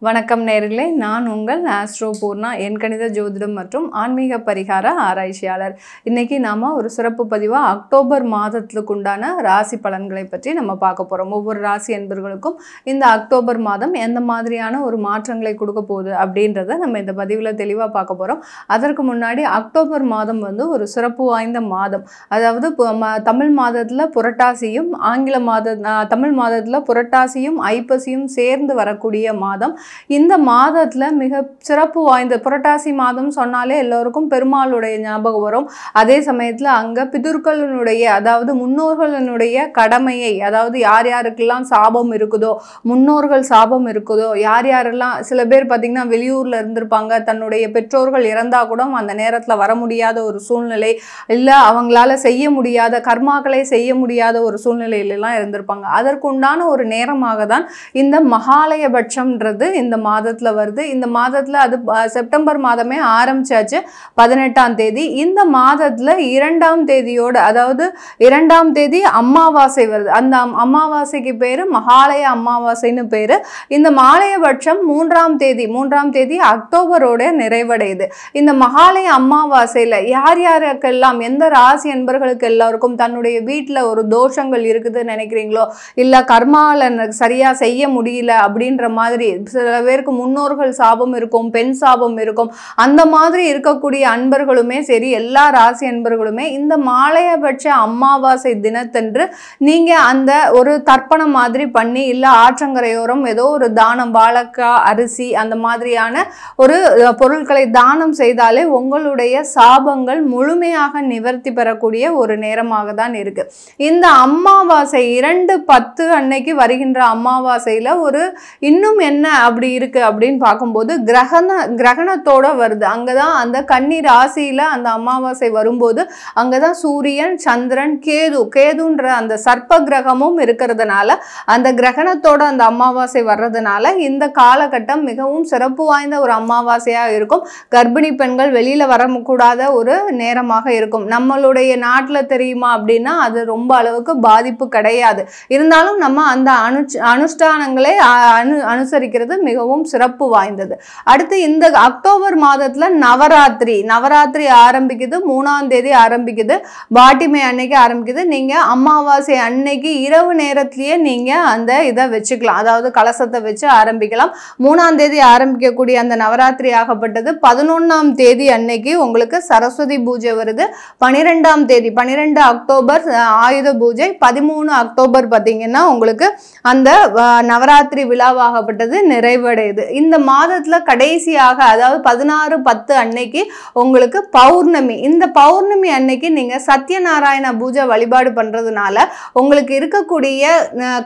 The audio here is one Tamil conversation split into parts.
வணக்கம் நேயர்களே, நான் உங்கள் ஆஸ்ட்ரோ பூர்ணா, எண்கணித ஜோதிடம் மற்றும் ஆன்மீக பரிகார ஆராய்ச்சியாளர். இன்னைக்கு நாம ஒரு சிறப்பு பதிவாக அக்டோபர் மாதத்துக்கு உண்டான ராசி பலன்களை பற்றி நம்ம பார்க்க போகிறோம். ஒவ்வொரு ராசி என்பர்களுக்கும் இந்த அக்டோபர் மாதம் எந்த மாதிரியான ஒரு மாற்றங்களை கொடுக்க போகுது அப்படின்றத நம்ம இந்த பதிவில் தெளிவாக பார்க்க போகிறோம். அதற்கு முன்னாடி அக்டோபர் மாதம் ஒரு சிறப்பு வாய்ந்த மாதம். அதாவது தமிழ் மாதத்தில் புரட்டாசியும் தமிழ் மாதத்தில் புரட்டாசியும் ஐப்பசியும் சேர்ந்து வரக்கூடிய மாதம். இந்த மாதத்துல மிக சிறப்பு வாய்ந்த புரட்டாசி மாதம் சொன்னாலே எல்லோருக்கும் பெருமாளுடைய ஞாபகம் வரும். அதே சமயத்துல அங்க பிதுர்களுடைய அதாவது முன்னோர்களுடைய கடமையை, அதாவது யார் யாருக்கெல்லாம் சாபம் இருக்குதோ, முன்னோர்கள் சாபம் இருக்குதோ, யார் யாரெல்லாம் சில பேர் பார்த்தீங்கன்னா வெளியூர்ல இருந்திருப்பாங்க, தன்னுடைய பெற்றோர்கள் இறந்தா கூட அந்த நேரத்துல வர முடியாத ஒரு சூழ்நிலை, இல்லை அவங்களால செய்ய முடியாத கர்மாக்களை செய்ய முடியாத ஒரு சூழ்நிலையிலாம் இருந்திருப்பாங்க. அதற்கு உண்டான ஒரு நேரமாக தான் இந்த மகாலயபட்சம்ன்றது இந்த மாதத்துல வருது. இந்த மாதத்துல அது செப்டம்பர் மாதமே ஆரம்பிச்சாச்சு, 18ஆம் தேதி. இந்த மாதத்துல 2ஆம் தேதியோட, அதாவது 2ஆம் தேதி அமாவாசை வருது. அந்த அமாவாசைக்கு பேரு மகாலய அமாவாசைன்னு பேரு. இந்த மாலயபட்சம் 3ஆம் தேதி அக்டோபரோட நிறைவடையுது. இந்த மகாலய அமாவாசையில யார் யாருக்கெல்லாம், எந்த ராசி என்பர்களுக்கு எல்லாருக்கும் தன்னுடைய வீட்டுல ஒரு தோஷங்கள் இருக்குதுன்னு நினைக்கிறீங்களோ, இல்ல கர்மால சரியா செய்ய முடியல அப்படின்ற மாதிரி, சில பேருக்கு முன்னோர்கள் சாபம் இருக்கும், பெண் சாபம் இருக்கும், அந்த மாதிரி இருக்கக்கூடிய அன்பர்களுமே சரி, எல்லா ராசி அன்பர்களுமே இந்த மாலயபட்ச அமாவாசை தினத்தன்று நீங்க அந்த ஒரு தர்ப்பணம் மாதிரி பண்ணி, இல்ல ஆற்றங்கரையோரம் ஏதோ ஒரு தானம், வாழைக்காய், அரிசி அந்த மாதிரியான ஒரு பொருட்களை தானம் செய்தாலே உங்களுடைய சாபங்கள் முழுமையாக நிவர்த்தி பெறக்கூடிய ஒரு நேரமாக தான் இருக்கு. இந்த அமாவாசை 2/10 அன்னைக்கு வருகின்ற அமாவாசையில ஒரு இன்னும் என்ன அப்படி இருக்கு அப்படின்னு பார்க்கும்போது கிரகணத்தோட வருது. அங்கதான் அந்த கன்னி ராசியில அந்த அமாவாசை வரும்போது அங்கதான் சூரியன், சந்திரன், கேதுன்ற அந்த சர்ப்ப கிரகமும் இருக்கிறதுனால, அந்த கிரகணத்தோட அந்த அமாவாசை வர்றதுனால இந்த காலகட்டம் மிகவும் சிறப்பு வாய்ந்த ஒரு அமாவாசையா இருக்கும். கர்ப்பிணி பெண்கள் வெளியில வரக்கூடாத ஒரு நேரமாக இருக்கும். நம்மளுடைய நாட்டுல தெரியுமா அப்படின்னா அது ரொம்ப அளவுக்கு பாதிப்பு கிடையாது. இருந்தாலும் நம்ம அந்த அனுஷ்டானங்களை அனுசரிக்கிறது மிகவும் சிறப்பு வாய்ந்தது. அடுத்து இந்த அக்டோபர் மாதத்துல நவராத்திரி ஆரம்பிக்குது. 3ஆம் தேதி ஆரம்பிக்குது, பாட்டிமை அன்னைக்கு ஆரம்பிக்குது. நீங்க அமாவாசை அன்னைக்கு இரவு நேரத்திலேயே நீங்க அந்த இதை வச்சுக்கலாம், அதாவது கலசத்தை வச்சு ஆரம்பிக்கலாம். 3ஆம் தேதி ஆரம்பிக்கக்கூடிய அந்த நவராத்திரி ஆகப்பட்டது 11ஆம் தேதி அன்னைக்கு உங்களுக்கு சரஸ்வதி பூஜை வருது. 12ஆம் தேதி 12 அக்டோபர் ஆயுத பூஜை. 13 அக்டோபர் பார்த்தீங்கன்னா உங்களுக்கு அந்த நவராத்திரி விழாவாகப்பட்டது நிறைவடையுது. இந்த மாதத்துல கடைசியாக, அதாவது 16/10 அன்னைக்கு உங்களுக்கு பௌர்ணமி. இந்த பௌர்ணமி அன்னைக்கு நீங்க சத்யநாராயண பூஜை வழிபாடு பண்றதுனால உங்களுக்கு இருக்கக்கூடிய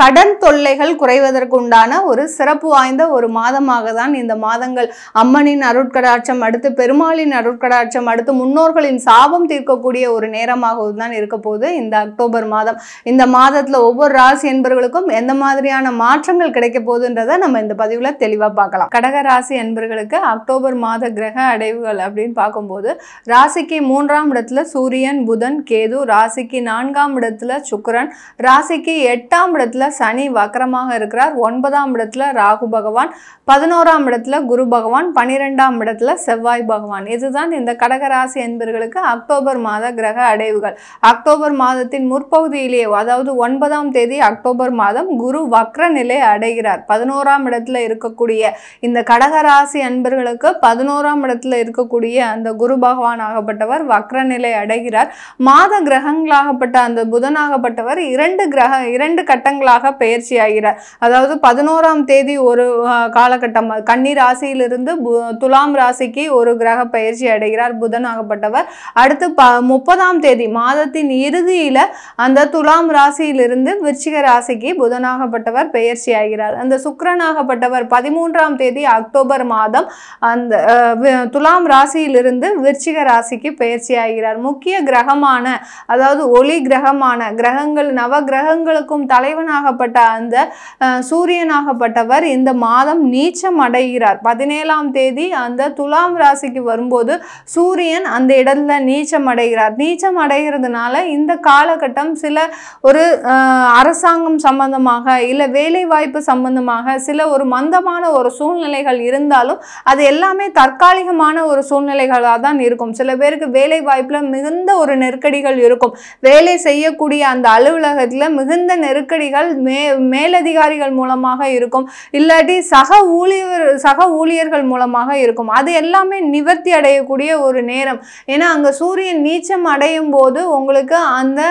கடன் தொல்லைகள் குறைவதற்கு உண்டான ஒரு சிறப்பு வாய்ந்த ஒரு மாதமாக தான் இந்த மாதங்கள். அம்மனின் அருட்கடாட்சம், அடுத்து பெருமாளின் அருட்கடாட்சம், அடுத்து முன்னோர்களின் சாபம் தீர்க்கக்கூடிய ஒரு நேரமாகவும் தான் இருக்க போகுது இந்த அக்டோபர் மாதம். இந்த மாதத்துல ஒவ்வொரு ராசி என்பர்களுக்கும் எந்த மாதிரியான மாற்றங்கள் கிடைக்க போகுதுன்றதை நம்ம இந்த பதிவுல தெளிவா பார்க்கலாம். கடக ராசி என்பர்களுக்கு அக்டோபர் மாத கிரக அடைவுகள் அப்படின்னு பார்க்கும்போது, ராசிக்கு 3ஆம் இடத்துல சூரியன், புதன், கேது, ராசிக்கு 4ஆம் இடத்துல சுக்கிரன், ராசிக்கு 8ஆம் இடத்துல சனி வக்ரமாக இருக்கிறார், 9ஆம் இடத்துல ராகு பகவான், 11ஆம் இடத்துல குரு பகவான், 12ஆம் இடத்துல செவ்வாய் பகவான். இதுதான் இந்த கடகராசி என்பர்களுக்கு அக்டோபர் மாத கிரக அடைவுகள். அக்டோபர் மாதத்தின் முற்பகுதியிலேயே, அதாவது 9ஆம் தேதி அக்டோபர் மாதம் குரு வக்ர நிலை அடைகிறார். 11ஆம் இடத்துல இருக்கக்கூடிய இந்த கடகராசி அன்பர்களுக்கு 11ஆம் இடத்துல இருக்கக்கூடிய அந்த குரு பகவான் ஆகப்பட்டவர் வக்ர நிலை அடைகிறார். மாத கிரகங்களாகப்பட்ட அந்த புதனாகப்பட்டவர் 2 கட்டங்களாக பெயர்ச்சி ஆகிறார். அதாவது 11ஆம் தேதி ஒரு காலகட்டம் கன்னி ராசியிலிருந்து துலாம் ராசிக்கு ஒரு கிரக பயிற்சி அடைகிறார் புதன் ஆகப்பட்டவர். அடுத்து 30ஆம் தேதி மாதத்தின் இறுதியில அந்த துலாம் ராசியிலிருந்து விருச்சிக ராசிக்கு புதனாகப்பட்டவர் பெயர்ச்சி ஆகிறார். அந்த சுக்கிரனாகப்பட்டவர் 13ஆம் தேதி அக்டோபர் மாதம் அந்த துலாம் ராசியிலிருந்து விருச்சிக ராசிக்கு பெயர்ச்சி ஆகிறார். முக்கிய கிரகமான, அதாவது ஒளி கிரகமான கிரகங்கள், நவ கிரகங்களுக்கும் தலைவனாகப்பட்ட அந்த சூரியனாகப்பட்டவர் இந்த மாதம் நீச்சம் அடைகிறார். 17ஆம் தேதி அந்த துலாம் ராசிக்கு வரும்போது சூரியன் அந்த இடத்துல நீச்சம் அடைகிறார். நீச்சம் அடைகிறதுனால இந்த காலகட்டம் சில ஒரு அரசாங்கம் சம்பந்தமாக, இல்லை வேலை வாய்ப்பு சம்பந்தமாக சில ஒரு மந்த இன்பமான ஒரு சூழ்நிலைகள் இருந்தாலும் அது எல்லாமே தற்காலிகமான ஒரு சூழ்நிலைகளாக தான் இருக்கும். சில பேருக்கு வேலை வாய்ப்புல மிகுந்த ஒரு நெருக்கடிகள் இருக்கும். வேலை செய்யக்கூடிய அந்த அலுவலகத்துல மிகுந்த நெருக்கடிகள் மேலதிகாரிகள் மூலமாக இருக்கும், இல்லாட்டி சக ஊழியர்கள் மூலமாக இருக்கும். அது எல்லாமே நிவர்த்தி அடையக்கூடிய ஒரு நேரம். ஏன்னா அங்க சூரியன் நீச்சம் அடையும் போது உங்களுக்கு அந்த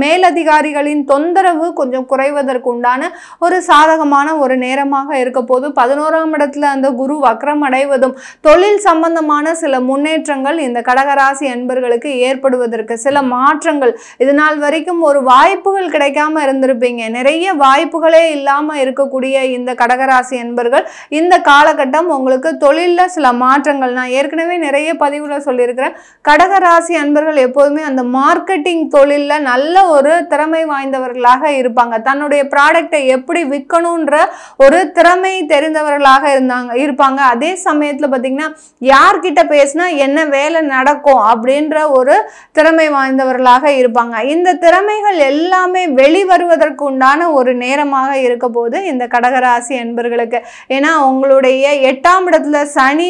மேலதிகாரிகளின் தொந்தரவு கொஞ்சம் குறைவதற்கு உண்டான ஒரு சாதகமான ஒரு நேரமாக இருக்க போது 11ஆம் இடத்துல அந்த குரு வக்ரம் அடைவதும் தொழில் சம்பந்தமான சில முன்னேற்றங்கள் இந்த கடகராசி அன்பர்களுக்கு ஏற்படுவதற்கு சில மாற்றங்கள். இது நாள் வரைக்கும் ஒரு வாய்ப்புகள் கிடைக்காம இருந்திருப்பீங்க, நிறைய வாய்ப்புகளே இல்லாம இருக்கக்கூடிய இந்த கடகராசி அன்பர்கள் இந்த காலகட்டம் உங்களுக்கு தொழில்ல சில மாற்றங்கள். நான் ஏற்கனவே நிறைய பதிவுல சொல்லியிருக்கிறேன், கடகராசி அன்பர்கள் எப்போதுமே அந்த மார்க்கெட்டிங் தொழில்ல நல்ல ஒரு திறமை வாய்ந்தவர்களாக இருப்பாங்க. தன்னுடைய ப்ராடக்டை எப்படி விற்கணுன்ற ஒரு திறமை தெரிந்தவர்களாக இருப்பாங்க. அதே சமயத்துல பாத்தீங்கன்னா யார்கிட்ட பேசினா என்ன வேலை நடக்கும் அப்படின்ற ஒரு திறமை வாய்ந்தவர்களாக இருப்பாங்க. இந்த திறமைகள் எல்லாமே வெளிவருவதற்கு உண்டான ஒரு நேரமாக இருக்க போது இந்த கடகராசி அன்பர்களுக்கு. ஏன்னா உங்களுடைய 8ஆம் இடத்துல சனி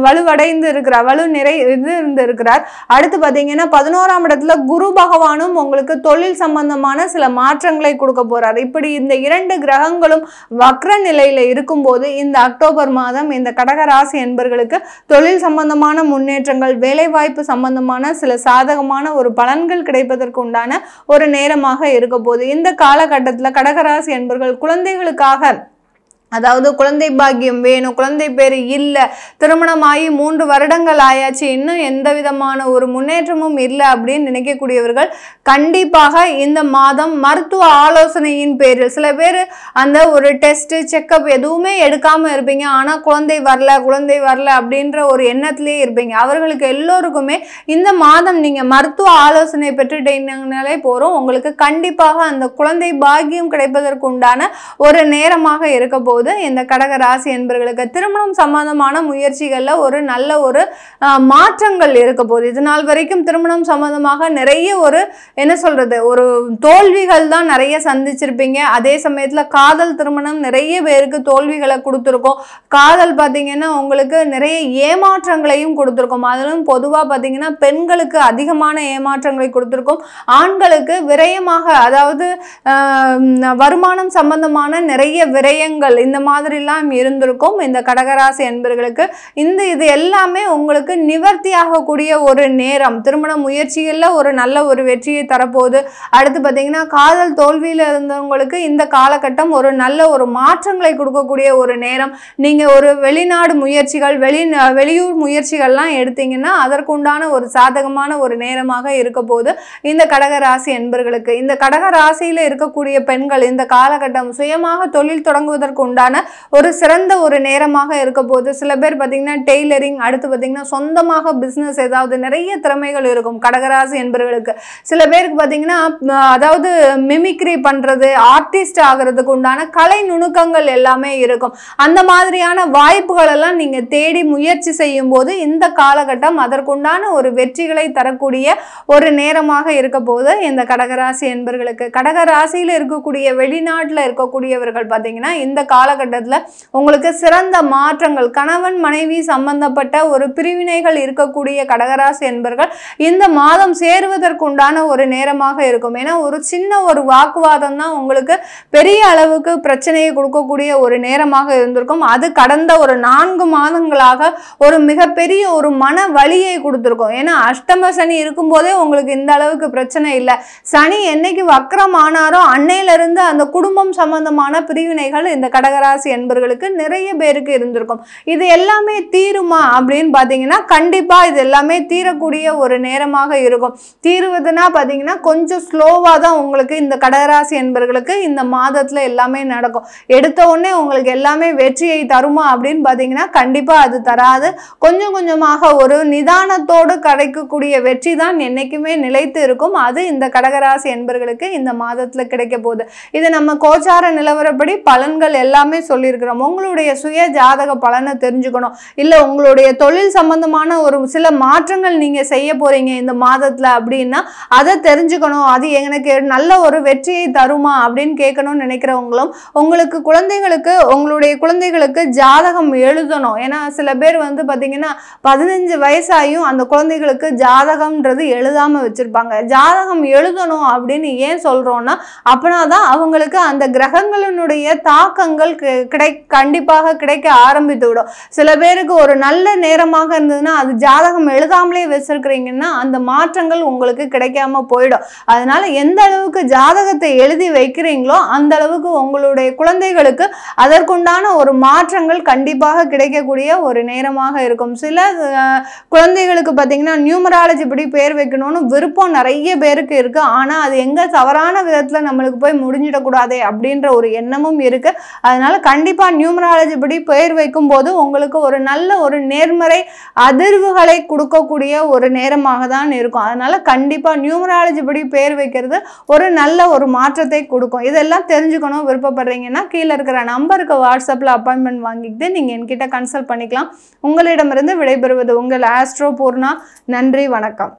வலுவடைந்து இருக்கிறார், இருக்கிறார். அடுத்து பாத்தீங்கன்னா 11ஆம் இடத்துல குரு பகவானும் உங்களுக்கு தொழில் சம்பந்தமான சில மாற்றங்களை கொடுக்க போறார். இப்படி இந்த 2 கிரகங்களும் வக்ர நிலையில இருக்கும்போது இந்த அக்டோபர் மாதம் இந்த கடகராசி அன்பர்களுக்கு தொழில் சம்பந்தமான முன்னேற்றங்கள், வேலை வாய்ப்பு சம்பந்தமான சில சாதகமான ஒரு பலன்கள் கிடைப்பதற்கு உண்டான ஒரு நேரமாக இருக்க போது. இந்த காலகட்டத்துல கடகராசி அன்பர்கள் குழந்தைகளுக்காக, அதாவது குழந்தை பாக்கியம் வேணும், குழந்தை பேரு இல்லை, திருமணமாகி 3 வருடங்கள் ஆயாச்சு, இன்னும் எந்த விதமான ஒரு முன்னேற்றமும் இல்லை அப்படின்னு நினைக்கக்கூடியவர்கள் கண்டிப்பாக இந்த மாதம் மருத்துவ ஆலோசனையின் பேரில், சில பேர் அந்த ஒரு டெஸ்ட் செக்கப் எதுவுமே எடுக்காம இருப்பீங்க, ஆனா குழந்தை வரல அப்படின்ற ஒரு எண்ணத்திலேயே இருப்பீங்க. அவர்களுக்கு எல்லோருக்குமே இந்த மாதம் நீங்க மருத்துவ ஆலோசனை பெற்றுட்டீங்கனாலே போறோம், உங்களுக்கு கண்டிப்பாக அந்த குழந்தை பாக்கியம் கிடைப்பதற்கு உண்டான ஒரு நேரமாக இருக்க போது இந்த கடகராசி என்பர்களுக்கு திருமணம் சம்பந்தமான முயற்சிகள்ல ஒரு நல்ல ஒரு மாற்றங்கள் இருக்க போது. இது நாள் வரைக்கும் திருமணம் சம்பந்தமாக நிறைய ஒரு என்ன சொல்றது ஒரு தோல்விகள் தான் நிறைய சந்திச்சிருப்பீங்க. அதே சமயத்துல காதல் திருமணம் நிறைய பேருக்கு தோல்விகளை கொடுத்துருக்கோம். காதல் பாத்தீங்கன்னா உங்களுக்கு நிறைய ஏமாற்றங்களையும் கொடுத்துருக்கோம். அதிலும் பொதுவா பாத்தீங்கன்னா பெண்களுக்கு அதிகமான ஏமாற்றங்களை கொடுத்துருக்கோம். ஆண்களுக்கு விரயமாக, அதாவது வருமானம் சம்பந்தமான நிறைய விரயங்கள் இந்த மாதிரிலாம் இருந்திருக்கும் இந்த கடகராசி என்பர்களுக்கு. இது எல்லாமே உங்களுக்கு நிவர்த்தி ஆகக்கூடிய ஒரு நேரம். திருமண முயற்சிகள்ல ஒரு நல்ல ஒரு வெற்றியை தரப்போகுது. அடுத்து பார்த்தீங்கன்னா காதல் தோல்வியில இருந்தவங்களுக்கு இந்த காலகட்டம் ஒரு நல்ல ஒரு மாற்றங்களை கொடுக்கக்கூடிய ஒரு நேரம். நீங்க ஒரு வெளிநாடு முயற்சிகள், வெளியூர் முயற்சிகள்லாம் எடுத்தீங்கன்னா அதற்குண்டான ஒரு சாதகமான ஒரு நேரமாக இருக்க போது இந்த கடகராசி என்பர்களுக்கு. இந்த கடகராசியில இருக்கக்கூடிய பெண்கள் இந்த காலகட்டம் சுயமாக தொழில் தொடங்குவதற்கு உண்டான ஒரு சிறந்த ஒரு நேரமாக இருக்க போது. சில பேர் பார்த்தீங்கன்னா டெய்லரிங், அடுத்து பார்த்தீங்கன்னா சொந்தமாக பிசினஸ், ஏதாவது நிறைய திறமைகள் இருக்கும் கடகராசி என்பவர்களுக்கு. சில பேருக்கு பார்த்தீங்கன்னா அதாவது மிமிக்ரி பண்றது, ஆர்டிஸ்ட் ஆகிறதுக்கு உண்டான கலை நுணுக்கங்கள் எல்லாமே இருக்கும். அந்த மாதிரியான வாய்ப்புகள் எல்லாம் நீங்க தேடி முயற்சி செய்யும் போது இந்த காலகட்டம் அதற்குண்டான ஒரு வெற்றிகளை தரக்கூடிய ஒரு நேரமாக இருக்க போது இந்த கடகராசி என்பவர்களுக்கு. கடகராசியில இருக்கக்கூடிய வெளிநாட்டுல இருக்கக்கூடியவர்கள் பார்த்தீங்கன்னா இந்த காலகட்டத்தில் உங்களுக்கு சிறந்த மாற்றங்கள், கணவன் மனைவி சம்பந்தப்பட்ட ஒரு பிரிவினைகள் இருக்கக்கூடிய கடகராசி என்பவர்கள் இந்த மாதம் சேருவதற்கு உண்டான ஒரு நேரமாக இருக்கும். ஏன்னா ஒரு சின்ன ஒரு வாக்குவாதம் தான் உங்களுக்கு பெரிய அளவுக்கு பிரச்சனையை கொடுக்கக்கூடிய ஒரு நேரமாக இருந்திருக்கும். அது கடந்த ஒரு 4 மாதங்களாக ஒரு மிகப்பெரிய ஒரு மன வலியை கொடுத்திருக்கும். ஏன்னா அஷ்டம சனி இருக்கும் போதே உங்களுக்கு இந்த அளவுக்கு பிரச்சனை இல்லை. சனி என்னைக்கு வக்ரம் ஆனாரோ அன்னையிலிருந்து அந்த குடும்பம் சம்பந்தமான பிரிவினைகள் இந்த கடகராசி என்பவர்களுக்கு நிறைய பேருக்கு இருந்திருக்கும். இது எல்லாமே தீருமா அப்படின்னு பாத்தீங்கன்னா கண்டிப்பா இது எல்லாமே தீரக்கூடிய ஒரு நேரமாக இருக்கும். தீருவதுன்னா பாத்தீங்கன்னா கொஞ்சம் ஸ்லோவா தான் உங்களுக்கு இந்த கடகராசி என்பவர்களுக்கு இந்த மாதத்துல எல்லாமே நடக்கும். எடுத்த உடனே உங்களுக்கு எல்லாமே வெற்றியை தருமா அப்படின்னு பாத்தீங்கன்னா கண்டிப்பா அது தராது. கொஞ்சம் கொஞ்சமாக ஒரு நிதானத்தோடு கிடைக்கக்கூடிய வெற்றி தான் என்னைக்குமே நிலைத்து இருக்கும். அது இந்த கடகராசி என்பவர்களுக்கு இந்த மாதத்துல கிடைக்க போகுது. இது நம்ம கோச்சார நிலவரப்படி பலன்கள் எல்லாமே எல்லாமே சொல்லியிருக்கிறோம். உங்களுடைய சுய ஜாதக பலனை தெரிஞ்சுக்கணும், இல்லை உங்களுடைய தொழில் சம்பந்தமான ஒரு சில மாற்றங்கள் நீங்கள் செய்ய போறீங்க இந்த மாதத்தில் அப்படின்னா அதை தெரிஞ்சுக்கணும். அது எனக்கு நல்ல ஒரு வெற்றியை தருமா அப்படின்னு கேட்கணும்னு நினைக்கிறவங்களும், உங்களுக்கு உங்களுடைய குழந்தைகளுக்கு ஜாதகம் எழுதணும். ஏன்னா சில பேர் வந்து பார்த்தீங்கன்னா 15 வயசாயும் அந்த குழந்தைகளுக்கு ஜாதகம்ன்றது எழுதாமல் வச்சுருப்பாங்க. ஜாதகம் எழுதணும் அப்படின்னு ஏன் சொல்கிறோன்னா, அப்படின்னா தான் அவங்களுக்கு அந்த கிரகங்களினுடைய தாக்கங்கள் கண்டிப்பாக கிடைக்க ஆரம்பித்து விடும். சில பேருக்கு ஒரு நல்ல நேரமாக இருந்ததுன்னா அது ஜாதகம் எழுதாமலே வச்சிருக்கிறீங்கன்னா அந்த மாற்றங்கள் உங்களுக்கு கிடைக்காம போயிடும். அதனால எந்த அளவுக்கு ஜாதகத்தை எழுதி வைக்கிறீங்களோ அந்த அளவுக்கு உங்களுடைய குழந்தைகளுக்கு அதற்குண்டான ஒரு மாற்றங்கள் கண்டிப்பாக கிடைக்கக்கூடிய ஒரு நேரமாக இருக்கும். சில குழந்தைகளுக்கு பார்த்தீங்கன்னா நியூமராலஜி படி பேர் வைக்கணும்னு விருப்பம் நிறைய பேருக்கு இருக்கு. ஆனால் அது எங்க தவறான விதத்தில் நம்மளுக்கு போய் முடிஞ்சிடக்கூடாதே அப்படின்ற ஒரு எண்ணமும் இருக்கு. அதனால கண்டிப்பா நியூமராலஜி படி பெயர் வைக்கும் போது உங்களுக்கு ஒரு நல்ல ஒரு நேர்மறை அதிர்வுகளை கொடுக்கக்கூடிய ஒரு நேரமாக தான் இருக்கும். அதனால கண்டிப்பா நியூமராலஜி படி பெயர் வைக்கிறது ஒரு நல்ல ஒரு மாற்றத்தை கொடுக்கும். இதெல்லாம் தெரிஞ்சுக்கணும் விருப்பப்படுறீங்கன்னா கீழே இருக்கிற நம்பருக்கு வாட்ஸ்அப்பில் அப்பாயின்மெண்ட் வாங்கிக்கிட்டு நீங்கள் என்கிட்ட கன்சல்ட் பண்ணிக்கலாம். உங்களிடமிருந்து விடைபெறுவது உங்கள் ஆஸ்ட்ரோ பூர்ணா. நன்றி, வணக்கம்.